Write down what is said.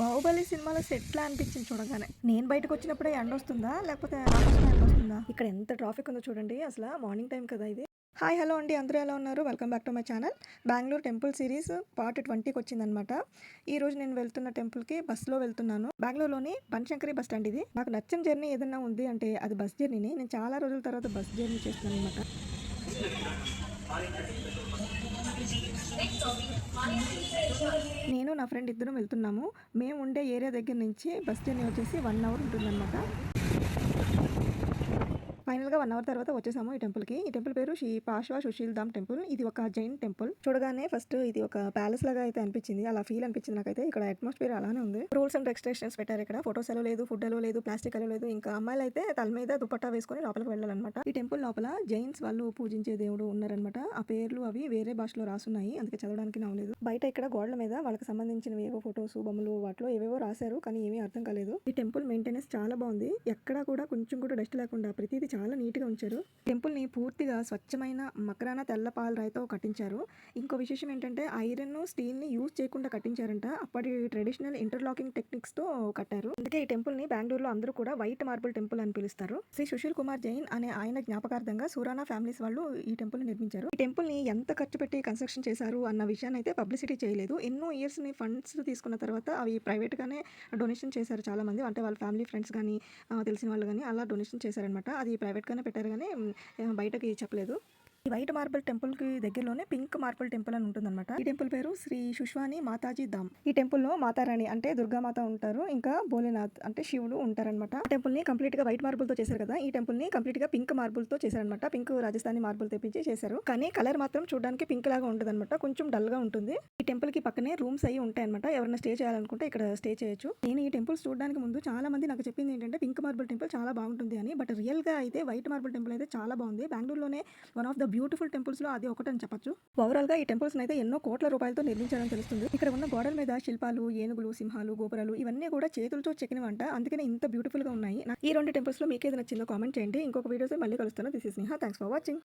బాహుబలి సినిమాలో సెట్లా అనిపించింది చూడగానే. నేను బయటకొచ్చినప్పుడే ఎండొస్తుందా? లేకపోతే నాకొచ్చినా ఎండొస్తుందా? ఇక్కడ ఎంత ట్రాఫిక్ ఉందో చూడండి. అసల మార్నింగ్ టైం కదా ఇది. హాయ్! హలో అండి. అందరూ ఎలా ఉన్నారు? Welcome back to my channel. Bengaluru temple series part 20కి ఈరోజు నేను వెళ్తున్న టెంపుల్‌కి బస్‌లో వెళ్తున్నాను. బెంగుళూరులోని బనశంకరి బస్ స్టాండ్ ఇది. నాకు నచ్చిన జర్నీ ఏదన్నా ఉంది అంటే అది బస్ జర్నీనే. నేను చాలా రోజుల తర్వాత బస్ జర్నీ చేస్తున్నాననమాట. నేను నా ఫ్రెండ్ ఇద్దరం వెళ్తున్నాము. మేము ఉండే ఏరియా దగ్గర నుంచి బస్ జర్నీ వచ్చేసి 1 అవర్ ఉంటుందనమాట. ఫైనల్‌గా 1 అవర్ తర్వాత వచ్చేసాము ఈ టెంపుల్‌కి. ఈ టెంపుల్ పేరు శ్రీ పార్శ్వ సుశీల్ ధామ్ టెంపుల్. ఇది ఒక జైన్ టెంపుల్. చూడగానే ఫస్ట్ ఇది ఒక ప్యాలెస్ లాగా అయితే అనిపించింది. అలా ఫీల్ అనిపించింది నాకైతే. ఇక్కడ అట్మాస్ఫియర్ అలానే ఉంది. రూల్స్ అండ్ రెస్ట్రిక్షన్స్ పెట్టారు ఇక్కడ. ఫోటోస్ అలో లేదు, ఫుడ్ అలో లేదు, ప్లాస్టిక్ అలో లేదు. ఇంకా అమ్మాయిలైతే తల మీద దుపట్టా వేసుకొని లోపలికి వెళ్ళాలన్నమాట. ఈ టెంపుల్ లోపల జైన్స్ వాళ్ళు పూజించే దేవుడు ఉన్నారనమాట. ఆ పేర్లు అవి వేరే భాషలో రాసున్నాయి. అందుకే చదవడానికి నవ్వలేదు. బయట ఇక్కడ గోడల మీద వాళ్ళకి సంబంధించినవి ఏవో ఫోటోస్, బొమ్మలు వాటిలో ఏవేవో రాశారు. కానీ ఏమీ అర్థం కాలేదు. ఈ టెంపుల్ మెయింటెనెన్స్ చాలా బాగుంది. ఎక్కడా కూడా కొంచెం కూడా డస్ట్ లేకుండా ప్రతిదీ చాలా నీట్‌గా ఉంచారు. టెంపుల్‌ని పూర్తిగా స్వచ్ఛమైన మకరాన తెల్ల పాలరాయితో కట్టించారు. ఇంకో విశేషం ఏంటంటే ఐరన్, స్టీల్‌ని యూజ్ చేయకుండా కట్టించారంట. అప్పటి ట్రెడిషనల్ ఇంటర్లాకింగ్ టెక్నిక్స్‌తో కట్టారు. అందుకే ఈ టెంపుల్‌ని బెంగుళూరులో అందరూ కూడా వైట్ మార్బుల్ టెంపుల్ అని పిలుస్తారు. శ్రీ సుశీల్ కుమార్ జైన్ అనే ఆయన జ్ఞాపకార్థంగా సురానా ఫ్యామిలీస్ వాళ్ళు ఈ టెంపుల్‌ని నిర్మించారు. ఈ టెంపుల్‌ని ఎంత ఖర్చు పెట్టి కన్స్ట్రక్షన్ చేశారు అన్న విషయాన్ని అయితే పబ్లిసిటీ చేయలేదు. ఎన్నో ఇయర్స్‌ని ఫండ్స్ తీసుకున్న తర్వాత అవి ప్రైవేట్‌గానే డొనేషన్ చేశారు చాలామంది. అంటే వాళ్ళ ఫ్యామిలీ ఫ్రెండ్స్ గానీ, తెలిసిన వాళ్ళు గానీ అలా డొనేషన్ చేశారనమాట. అది ప్రైవేట్‌గానే పెట్టారు గానీ బయటకి చెప్పలేదు. ఈ వైట్ మార్బుల్ టెంపుల్‌కి దగ్గరలోనే పింక్ మార్బుల్ టెంపుల్ అని ఉంటుందన్నమాట. ఈ టెంపుల్ పేరు శ్రీ సుష్వాని మాతాజీ ధామ్. ఈ టెంపుల్‌లో మాతారాణి అంటే దుర్గామాత ఉంటారు. ఇంకా భోలేనాథ్ అంటే శివుడు ఉంటారనమాట. ఆ టెంపుల్‌ని కంప్లీట్‌గా వైట్ మార్బుల్‌తో చేశారు కదా! ఈ టెంపుల్‌ని కంప్లీట్‌గా పింక్ మార్బుల్‌తో చేశారనమాట. పింక్ రాజస్థానీ మార్బుల్ తెప్పించి చేశారు. కానీ కలర్ మాత్రం చూడడానికి పింక్ లాగా ఉంటదనమాట. కొంచెం డల్‌గా ఉంటుంది. ఈ టెంపుల్‌కి పక్కనే రూమ్స్ అయ్యి ఉంటాయన్నమాట. ఎవరైనా స్టే చేయాలనుకుంటే ఇక్కడ స్టే చేయొచ్చు. నేను ఈ టెంపుల్స్ చూడడానికి ముందు చాలా మంది నాకు చెప్పింది ఏంటంటే పింక్ మార్బుల్ టెంపుల్ చాలా బాగుంటుంది అని. బట్ రియల్‌గా అయితే వైట్ మార్బుల్ టెంపుల్ అయితే చాలా బాగుంది. బెంగుళూరులోనే వన్ ఆఫ్ ద బ్యూటిఫుల్ టెంపుల్స్‌లో అది ఒకటని చెప్పొచ్చు. ఓవరాల్‌గా ఈ టెంపుల్స్‌ని అయితే ఎన్నో కోట్ల రూపాయలతో నిర్మించారని తెలుస్తుంది. ఇక్కడ ఉన్న గోడల మీద శిల్పాలు, ఏనుగులు, సింహాలు, గోపురాలు ఇవన్నీ కూడా చేతులతో చెక్కినవంట. అందుకనే ఇంత బ్యూటిఫుల్‌గా ఉన్నాయి. ఈ 2 టెంపుల్స్‌లో మీకేది నచ్చిందో కామెంట్ చేయండి. ఇంకొక వీడియోతో మళ్ళీ కలుస్తాను. This is Sneha. Thanks for watching.